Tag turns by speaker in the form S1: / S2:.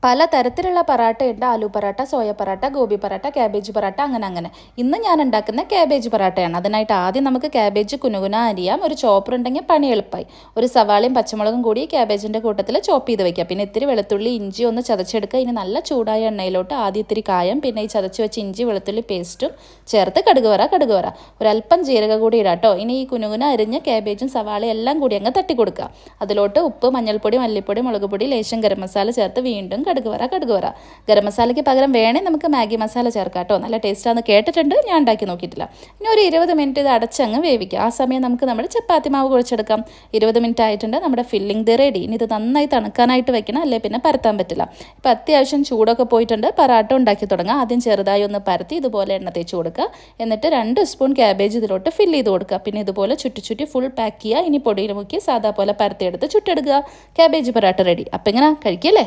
S1: പല തരത്തിലുള്ള പറാട്ട ഉണ്ട്. ആലു പറാട്ട, സോയ പറാട്ട, ഗോബി പറാട്ട, ക്യാബേജ് പറാട്ട, അങ്ങനെ. ഇന്ന് ഞാൻ ഉണ്ടാക്കുന്ന ക്യാബേജ് പറാട്ടയാണ്. അതിനായിട്ട് ആദ്യം നമുക്ക് ക്യാബേജ് കുനുകുന അരിയാം. ഒരു ചോപ്പർ ഉണ്ടെങ്കിൽ പണി എളുപ്പമായി. ഒരു സവാളയും പച്ചമുളകും കൂടി ക്യാബേജിൻ്റെ കൂട്ടത്തിൽ ചോപ്പ് ചെയ്ത് വെക്കുക. പിന്നെ ഇത്തിരി വെളുത്തുള്ളി ഇഞ്ചി ഒന്ന് ചതച്ചെടുക്കുക. ഇനി നല്ല ചൂടായ എണ്ണയിലോട്ട് ആദ്യം ഇത്തിരി കായം, പിന്നെ ഈ ചതച്ച് വെച്ച് ഇഞ്ചി വെളുത്തുള്ളി പേസ്റ്റും ചേർത്ത് കടുക് വറ. ഒരല്പം ജീരക കൂടി ഇടാം കേട്ടോ. ഇനി ഈ കുനുകുന അരിഞ്ഞ ക്യാബേജും സവാളയും എല്ലാം കൂടി അങ്ങ് തട്ടി കൊടുക്കുക. അതിലോട്ട് ഉപ്പ്, മഞ്ഞൾപ്പൊടി, മല്ലിപ്പൊടി, മുളക് പൊടി, ലേശം ഗരം മസാല ചേർത്ത് വീണ്ടും കടുക് വറ. ഗരം മസാലയ്ക്ക് പകരം വേണേൽ നമുക്ക് മാഗി മസാല ചേർക്കാം കേട്ടോ. നല്ല ടേസ്റ്റാണെന്ന് കേട്ടിട്ടുണ്ട്, ഞാൻ ഉണ്ടാക്കി നോക്കിയിട്ടില്ല. ഇനി ഒരു 20 മിനിറ്റ് ഇത് അടച്ചങ്ങ് വേവിക്കുക. ആ സമയം നമുക്ക് നമ്മുടെ ചപ്പാത്തി മാവ് കുഴച്ചെടുക്കാം. 20 മിനിറ്റ് ആയിട്ടുണ്ട്. നമ്മുടെ ഫില്ലിംഗ് റെഡി. ഇനി ഇത് നന്നായി തണുക്കാനായിട്ട് വെക്കണം, അല്ലേ പിന്നെ പരത്താൻ പറ്റില്ല. ഇപ്പം അത്യാവശ്യം ചൂടൊക്കെ പോയിട്ടുണ്ട്. പറാട്ട ഉണ്ടാക്കി തുടങ്ങാം. ആദ്യം ചെറുതായി ഒന്ന് പരത്തി ഇതുപോലെ എണ്ണ തേച്ച് കൊടുക്കുക. എന്നിട്ട് 2 സ്പൂൺ ക്യാബേജ് ഇതിലോട്ട് ഫില്ല് ചെയ്ത് കൊടുക്കുക. പിന്നെ ഇതുപോലെ ചുറ്റി ഫുൾ പാക്ക് ചെയ്യുക. ഇനി പൊടിയിൽ മുക്കി സാധാ പോലെ പരത്തിയെടുത്ത് ചുട്ടെടുക്കുക. Cabbage parotta ready. അപ്പം ഇങ്ങനെ കഴിക്കല്ലേ.